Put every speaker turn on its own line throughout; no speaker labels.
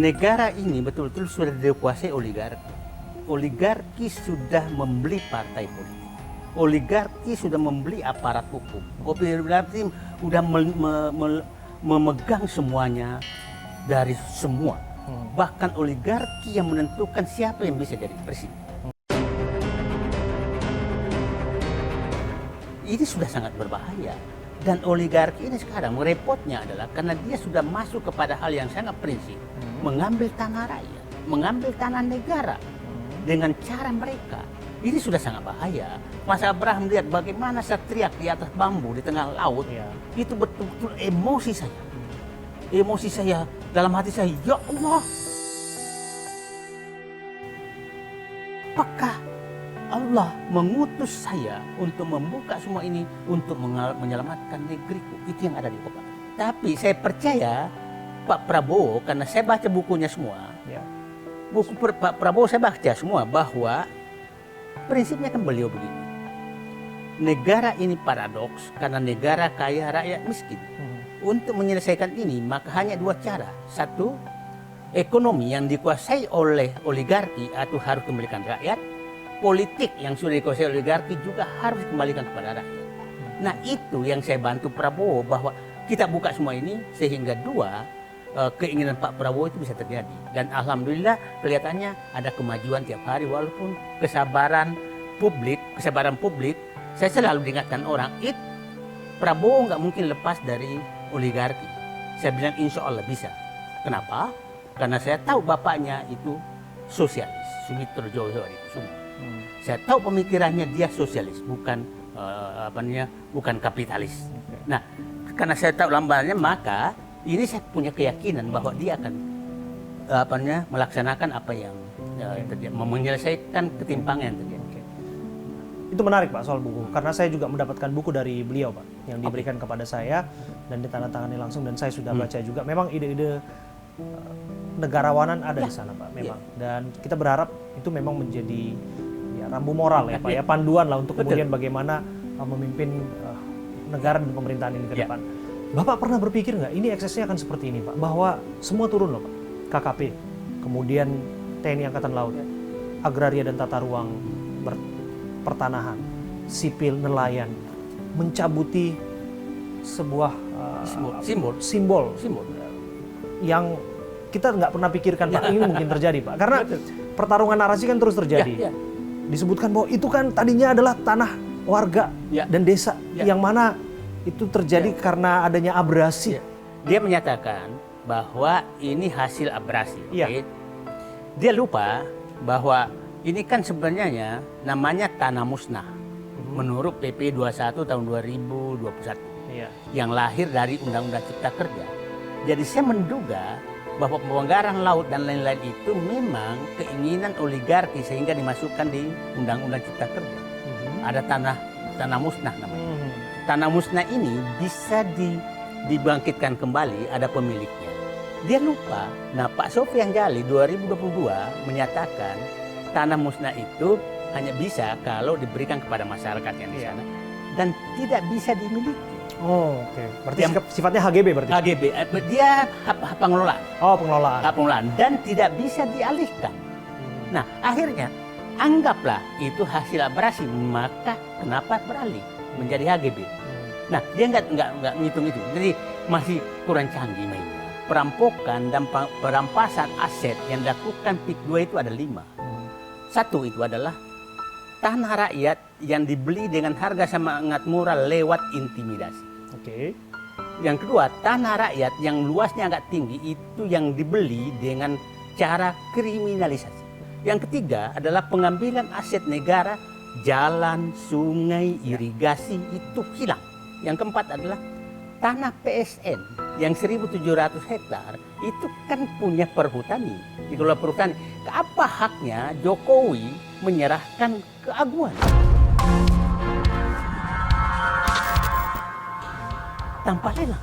negara ini betul-betul sudah dikuasai oligarki. Oligarki sudah membeli partai politik. Oligarki sudah membeli aparat hukum. Oligarki sudah memegang semuanya dari semua. Bahkan oligarki yang menentukan siapa yang bisa jadi presiden. Ini sudah sangat berbahaya. Dan oligarki ini sekarang repotnya adalah karena dia sudah masuk kepada hal yang sangat prinsip. Mengambil tanah rakyat, mengambil tanah negara dengan cara mereka. Ini sudah sangat bahaya. Mas Abraham lihat bagaimana saya teriak di atas bambu di tengah laut. Itu betul-betul emosi saya. Emosi saya dalam hati saya, ya Allah. Apakah Allah mengutus saya untuk membuka semua ini untuk menyelamatkan negeriku? Itu yang ada di kepala. Tapi saya percaya Pak Prabowo, karena saya baca bukunya semua, buku Pak Prabowo saya baca semua bahwa prinsipnya kan beliau begini. Negara ini paradoks karena negara kaya rakyat miskin. Untuk menyelesaikan ini maka hanya dua cara. Satu, ekonomi yang dikuasai oleh oligarki atau harus dikembalikan rakyat. Politik yang sudah dikuasai oligarki juga harus dikembalikan kepada rakyat. Nah itu yang saya bantu Prabowo bahwa kita buka semua ini sehingga dua keinginan Pak Prabowo itu bisa terjadi. Dan alhamdulillah kelihatannya ada kemajuan tiap hari walaupun kesabaran publik, saya selalu diingatkan orang, Prabowo nggak mungkin lepas dari oligarki. Saya bilang insya Allah bisa. Kenapa? Karena saya tahu bapaknya itu sosialis, Sumitro Joyoharikusumo. Saya tahu pemikirannya dia sosialis, bukan bukan kapitalis. Nah, karena saya tahu lambannya, maka ini saya punya keyakinan bahwa dia akan melaksanakan apa yang terjadi, menyelesaikan ketimpangan yang terjadi.
Itu menarik Pak soal buku, karena saya juga mendapatkan buku dari beliau Pak yang diberikan kepada saya dan ditandatangani langsung dan saya sudah baca juga. Memang ide-ide negarawanan ada di sana Pak, memang. Dan kita berharap itu memang menjadi rambu moral ya Pak ya, panduan lah untuk kemudian bagaimana memimpin negara dan pemerintahan ini ke depan. Bapak pernah berpikir nggak ini eksesnya akan seperti ini Pak, bahwa semua turun loh Pak, KKP, kemudian TNI Angkatan Laut, agraria dan tata ruang pertanahan, sipil, nelayan, mencabuti sebuah simbol yang kita nggak pernah pikirkan Pak, ini mungkin terjadi Pak, karena pertarungan narasi kan terus terjadi. Disebutkan bahwa itu kan tadinya adalah tanah warga dan desa, yang mana itu terjadi karena adanya abrasi.
Dia menyatakan bahwa ini hasil abrasi. Dia lupa bahwa ini kan sebenarnya namanya tanah musnah menurut PP 21 tahun 2021 yang lahir dari Undang-Undang Cipta Kerja. Jadi saya menduga bahwa pembongkaran laut dan lain-lain itu memang keinginan oligarki sehingga dimasukkan di Undang-Undang Cipta Kerja. Ada tanah musnah namanya. Tanah musnah ini bisa dibangkitkan kembali, ada pemiliknya. Dia lupa. Nah, Pak Sofyan Jalil 2022 menyatakan tanah musnah itu hanya bisa kalau diberikan kepada masyarakat yang di sana dan tidak bisa dimiliki.
Berarti sifatnya HGB berarti?
HGB, dia pengelolaan. Pengelolaan dan tidak bisa dialihkan. Nah, akhirnya anggaplah itu hasil abrasi, maka kenapa beralih menjadi HGB? Nah, dia nggak ngitung itu, jadi masih kurang canggih mainnya. Perampokan dan perampasan aset yang dilakukan PIK 2 itu ada 5. Satu itu adalah tanah rakyat yang dibeli dengan harga sangat murah lewat intimidasi. Yang kedua, tanah rakyat yang luasnya agak tinggi itu yang dibeli dengan cara kriminalisasi. Yang ketiga adalah pengambilan aset negara, jalan, sungai, irigasi itu hilang. Yang keempat adalah tanah PSN yang 1.700 hektar itu kan punya perhutani, dikelola perhutani. Apa haknya Jokowi menyerahkan ke Aguan? Tanpa lelang.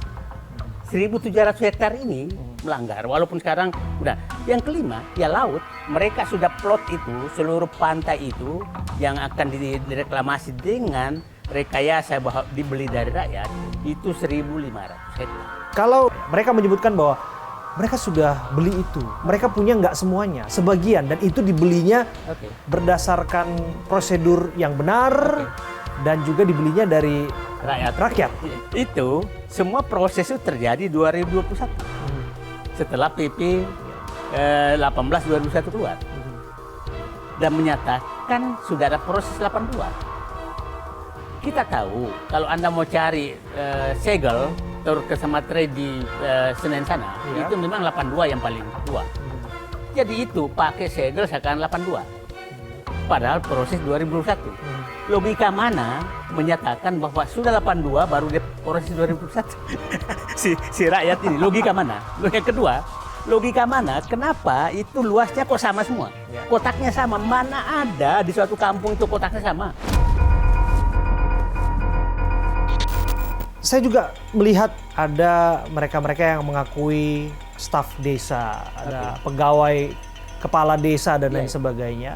1.700 hektar ini melanggar, walaupun sekarang udah. Yang kelima, ya laut. Mereka sudah plot itu, seluruh pantai itu yang akan direklamasi dengan rekayasa bahwa dibeli dari rakyat itu 1.500 hektar.
Kalau mereka menyebutkan bahwa mereka sudah beli itu. Mereka punya nggak semuanya, sebagian, dan itu dibelinya
Oke.
berdasarkan prosedur yang benar dan juga dibelinya dari rakyat.
Itu semua proses itu terjadi 2021 setelah PP 18 2001 keluar dan menyatakan sudah ada proses 82. Kita tahu kalau Anda mau cari segel Turki sama trade di Senen sana,
Iya.
itu memang 82 yang paling tua. Jadi itu pakai segel sekarang 82. Padahal proses 2021. Logika mana menyatakan bahwa sudah 82 baru dia proses 2021? si rakyat ini, logika mana? Yang kedua, logika mana? Kenapa itu luasnya kok sama semua?
Ya.
Kotaknya sama. Mana ada di suatu kampung itu kotaknya sama?
Saya juga melihat ada mereka-mereka yang mengakui staf desa, ada pegawai kepala desa dan lain
Iya.
sebagainya,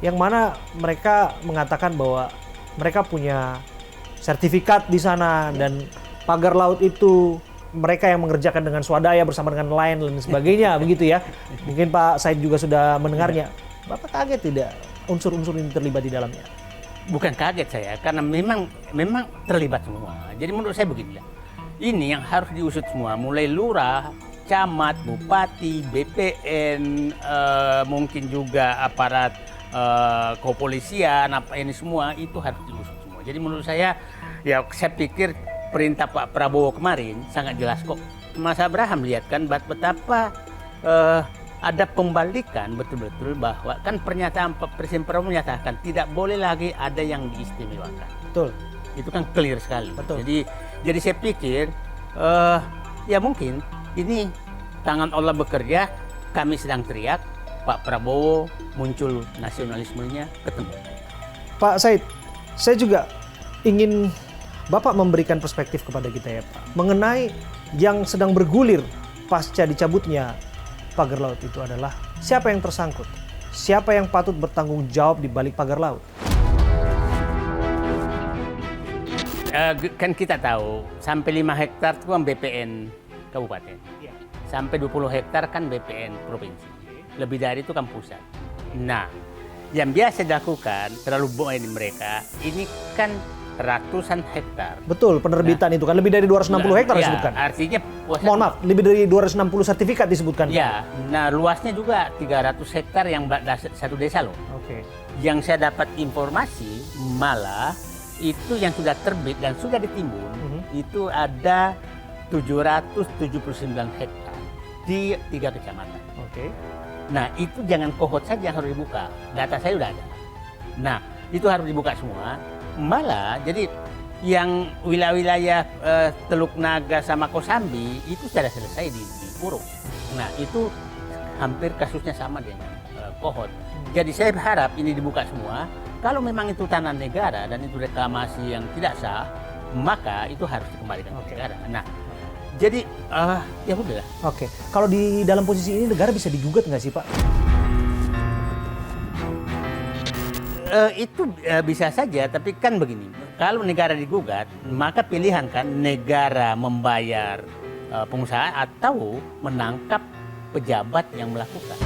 yang mana mereka mengatakan bahwa mereka punya sertifikat di sana dan pagar laut itu mereka yang mengerjakan dengan swadaya bersama dengan nelayan dan sebagainya, begitu ya. Mungkin Pak Said juga sudah mendengarnya. Bapak kaget tidak unsur-unsur ini terlibat di dalamnya?
Bukan kaget saya, karena memang terlibat semua. Jadi menurut saya begini lah. Ini yang harus diusut semua, mulai lurah, camat, bupati, BPN, mungkin juga aparat kepolisian, apa ini semua itu harus diusut semua. Jadi menurut saya, ya saya pikir perintah Pak Prabowo kemarin sangat jelas kok. Mas Abraham lihat kan betapa ada pembalikan betul-betul bahwa kan pernyataan Pak Presiden Prabowo menyatakan tidak boleh lagi ada yang diistimewakan.
Betul.
Itu kan clear sekali.
Betul.
Jadi saya pikir ya mungkin ini tangan Allah bekerja, kami sedang teriak, Pak Prabowo muncul nasionalismenya ketemu.
Pak Said, saya juga ingin Bapak memberikan perspektif kepada kita ya Pak, mengenai yang sedang bergulir pasca dicabutnya pagar laut itu adalah siapa yang tersangkut, siapa yang patut bertanggung jawab di balik pagar laut.
Kan kita tahu sampai 5 hektar itu kan BPN kabupaten, sampai 20 hektar kan BPN provinsi, lebih dari itu kan pusat. Nah, yang biasa dilakukan terlalu banyak mereka ini kan ratusan hektar.
Betul, penerbitan itu kan lebih dari 260 hektar
Ya,
disebutkan.
artinya
Mohon maaf, lebih dari 260 sertifikat disebutkan.
Ya, nah luasnya juga 300 hektar yang satu desa loh.
Oke.
Yang saya dapat informasi malah itu yang sudah terbit dan sudah ditimbun itu ada 779 hektar di 3 kecamatan.
Oke.
Nah itu jangan kohot saja yang harus dibuka, data saya sudah ada. Nah itu harus dibuka semua. Malah jadi yang wilayah-wilayah Teluk Naga sama Kosambi itu sudah selesai dikurung. Nah itu hampir kasusnya sama dengan kohot. Jadi saya berharap ini dibuka semua. Kalau memang itu tanah negara dan itu reklamasi yang tidak sah, maka itu harus dikembalikan ke negara. Nah, jadi ya udahlah.
Oke. Kalau di dalam posisi ini negara bisa digugat nggak sih Pak?
Itu bisa saja, tapi kan begini. Kalau negara digugat, maka pilihan kan negara membayar pengusaha atau menangkap pejabat yang melakukan.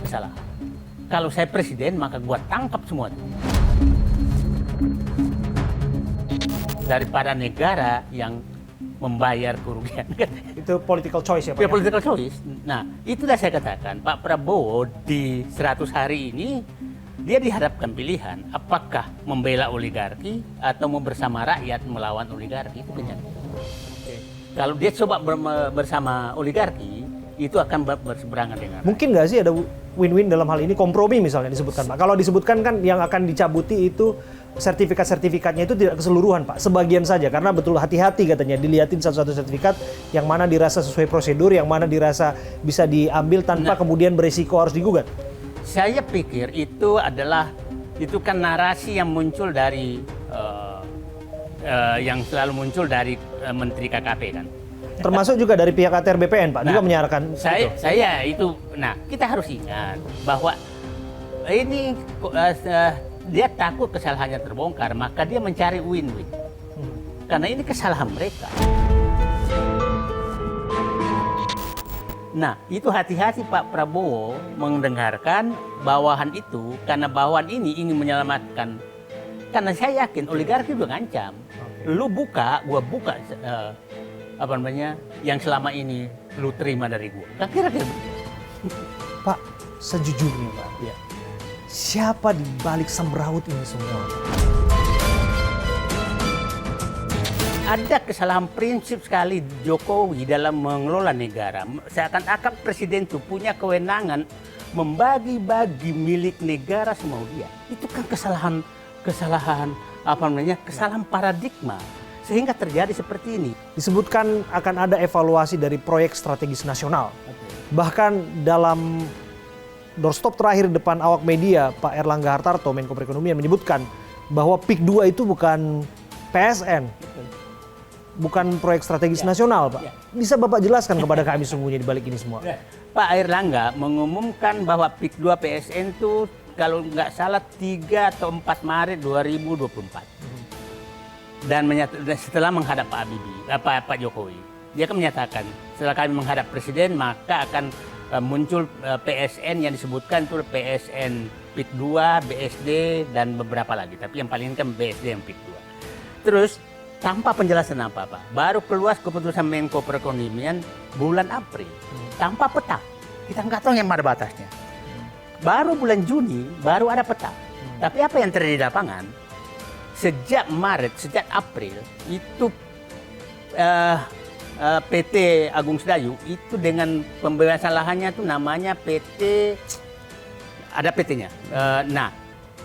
Salah. Kalau saya presiden, maka gua tangkap semua. Daripada negara yang membayar kerugian.
Itu political choice ya Pak?
Ya, political choice. Nah, itulah saya katakan, Pak Prabowo di 100 hari ini, dia dihadapkan pilihan, apakah membela oligarki atau mau bersama rakyat melawan oligarki, itu pilihan. Kalau dia coba bersama oligarki, itu akan berseberangan dengan
Mungkin nggak sih ada win-win dalam hal ini, kompromi misalnya disebutkan Pak? Kalau disebutkan kan yang akan dicabuti itu sertifikat-sertifikatnya itu tidak keseluruhan Pak, sebagian saja, karena betul hati-hati katanya dilihatin satu-satu sertifikat yang mana dirasa sesuai prosedur, yang mana dirasa bisa diambil tanpa kemudian beresiko harus digugat.
Saya pikir itu kan narasi yang muncul dari yang selalu muncul dari Menteri KKP kan.
Termasuk juga dari pihak ATR BPN Pak, juga menyarankan itu.
Nah kita harus ingat bahwa ini dia takut kesalahannya terbongkar, maka dia mencari win-win. Karena ini kesalahan mereka. Nah, itu hati-hati Pak Prabowo mendengarkan bawahan itu, karena bawahan ini ingin menyelamatkan. Karena saya yakin oligarki itu ngancam. Lu buka, gua buka apa namanya yang selama ini lu terima dari gua. Kan kira-kira begitu.
Pak, sejujurnya Pak,
Ya.
siapa di balik semrawut ini semua?
Ada kesalahan prinsip sekali Jokowi dalam mengelola negara. Seakan-akan presiden itu punya kewenangan membagi-bagi milik negara semau dia. Itu kan kesalahan apa namanya? Kesalahan paradigma sehingga terjadi seperti ini.
Disebutkan akan ada evaluasi dari proyek strategis nasional. Bahkan dalam doorstop terakhir depan awak media, Pak Erlangga Hartarto, Menko Perekonomian menyebutkan bahwa PIK 2 itu bukan PSN. Bukan proyek strategis nasional, Pak.
Ya.
Bisa Bapak jelaskan kepada kami sungguhnya di balik ini semua?
Pak Erlangga mengumumkan bahwa PIK 2 PSN itu kalau nggak salah 3 atau 4 Maret 2024. Dan setelah menghadap Pak Habibie, Pak Jokowi, dia kan menyatakan setelah kami menghadap presiden maka akan muncul PSN yang disebutkan itu PSN PIK 2, BSD dan beberapa lagi. Tapi yang paling kan BSD yang PIK 2. Terus tanpa penjelasan apa-apa, baru keluar keputusan Menko Perekonomian bulan April tanpa peta. Kita nggak tahu yang mana batasnya. Baru bulan Juni baru ada peta. Tapi apa yang terjadi di lapangan? Sejak Maret, sejak April itu PT Agung Sedayu itu dengan pembebasan lahannya itu namanya PT, ada PT-nya. Nah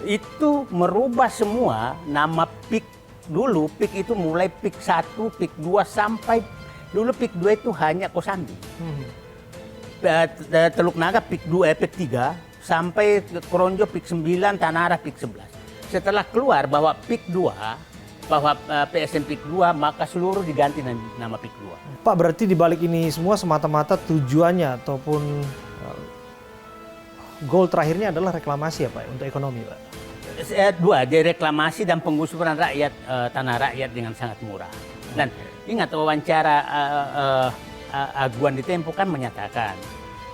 itu merubah semua nama PIK. Dulu PIK itu mulai PIK 1, PIK 2 sampai dulu PIK 2 itu hanya Kosambi. Teluk Naga PIK 2, PIK 3 sampai Koronjo PIK 9, Tanara PIK 11. Setelah keluar bahwa PIK 2, bahwa PSN PIK 2, maka seluruh diganti nama PIK 2.
Pak, berarti di balik ini semua semata-mata tujuannya ataupun goal terakhirnya adalah reklamasi ya Pak, untuk ekonomi Pak?
Dua, jadi reklamasi dan penggusuran rakyat, tanah rakyat dengan sangat murah. Dan ingat wawancara Aguan di Tempo kan menyatakan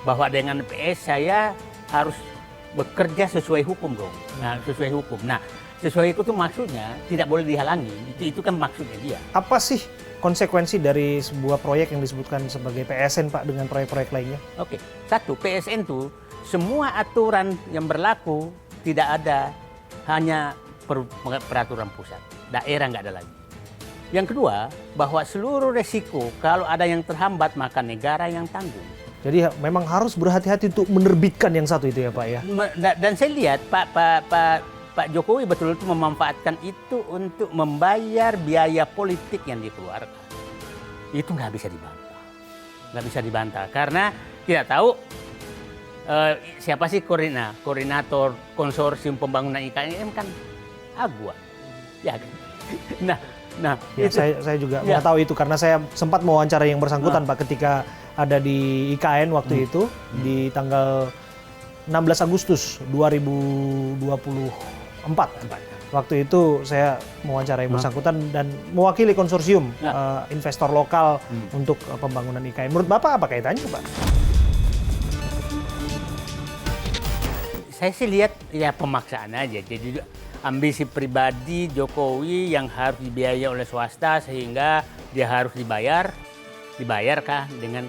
bahwa dengan PS saya harus bekerja sesuai hukum dong. Nah, sesuai hukum. Nah, sesuai hukum itu maksudnya tidak boleh dihalangi. Itu kan maksudnya dia.
Apa sih konsekuensi dari sebuah proyek yang disebutkan sebagai PSN Pak dengan proyek-proyek lainnya?
Oke, satu, PSN itu semua aturan yang berlaku tidak ada, hanya peraturan pusat, daerah nggak ada lagi. Yang kedua, bahwa seluruh resiko kalau ada yang terhambat maka negara yang tanggung.
Jadi memang harus berhati-hati untuk menerbitkan yang satu itu ya Pak ya?
Dan saya lihat Pak Jokowi betul-betul memanfaatkan itu untuk membayar biaya politik yang dikeluarkan. Itu nggak bisa dibantah. Nggak bisa dibantah karena kita tahu siapa sih koordinator konsorsium pembangunan IKN kan Aguan. Ya kan? Nah
ya,
itu,
saya juga mengetahui itu karena saya sempat mewawancara yang bersangkutan Pak ketika ada di IKN waktu itu di tanggal 16 Agustus 2024. Waktu itu saya mewawancara yang bersangkutan dan mewakili konsorsium investor lokal untuk pembangunan IKN. Menurut Bapak apa kaitannya Pak?
Saya sih lihat ya pemaksaan aja. Jadi ambisi pribadi Jokowi yang harus dibiayai oleh swasta sehingga dia harus dibayarkah dengan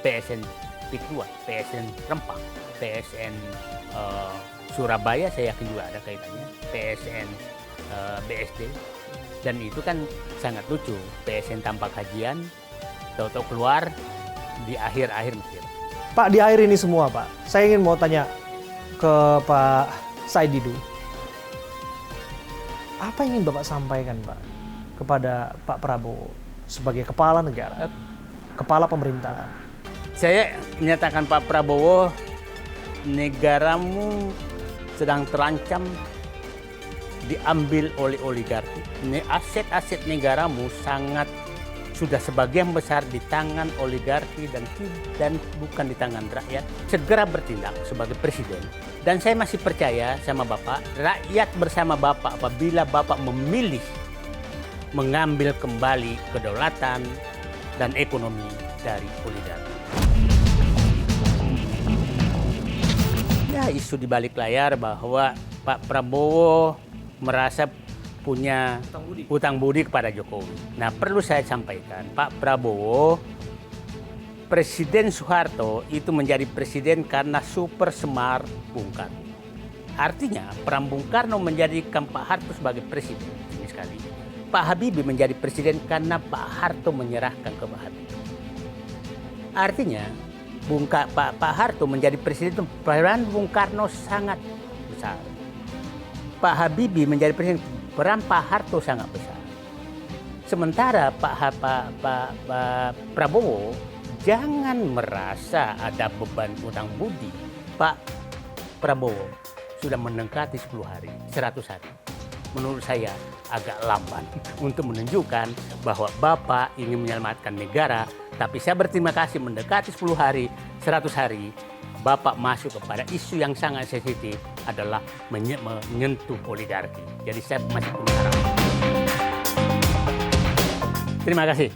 PSN PIK 2, PSN Rempang, PSN Surabaya saya yakin juga ada kaitannya, PSN BSD, dan itu kan sangat lucu, PSN tanpa kajian, tahu-tahu keluar di akhir-akhir Mesir.
Pak, di akhir ini semua Pak, saya ingin mau tanya ke Pak Said Didu. Apa yang ingin Bapak sampaikan Pak kepada Pak Prabowo sebagai kepala negara, kepala pemerintahan?
Saya menyatakan Pak Prabowo, negaramu sedang terancam diambil oleh oligarki. Aset-aset negaramu sudah sebagian besar di tangan oligarki dan bukan di tangan rakyat. Segera bertindak sebagai presiden. Dan saya masih percaya sama Bapak, rakyat bersama Bapak apabila Bapak memilih mengambil kembali kedaulatan dan ekonomi dari oligarki. Ya, isu di balik layar bahwa Pak Prabowo merasa punya hutang budi kepada Jokowi. Nah, perlu saya sampaikan, Pak Prabowo, Presiden Soeharto itu menjadi presiden karena super semar Bung Karno. Artinya, peran Bung Karno menjadikan Pak Harto sebagai presiden. Ini sekali. Pak Habibie menjadi presiden karena Pak Harto menyerahkan ke Pak Habibie. Artinya, Pak Harto menjadi presiden itu peran Bung Karno sangat besar. Pak Habibie menjadi presiden, peran Pak Harto sangat besar. Sementara Pak Prabowo jangan merasa ada beban utang budi. Pak Prabowo sudah mendekati 10 hari, 100 hari. Menurut saya agak lamban untuk menunjukkan bahwa Bapak ingin menyelamatkan negara. Tapi saya berterima kasih mendekati 10 hari, 100 hari, Bapak masuk kepada isu yang sangat sensitif adalah menyentuh oligarki. Jadi saya masih punya harapan. Terima kasih.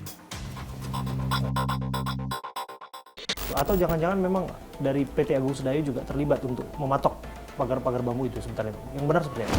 Atau jangan-jangan memang dari PT Agung Sedayu juga terlibat untuk mematok pagar-pagar bambu itu sebenarnya. Yang benar seperti apa?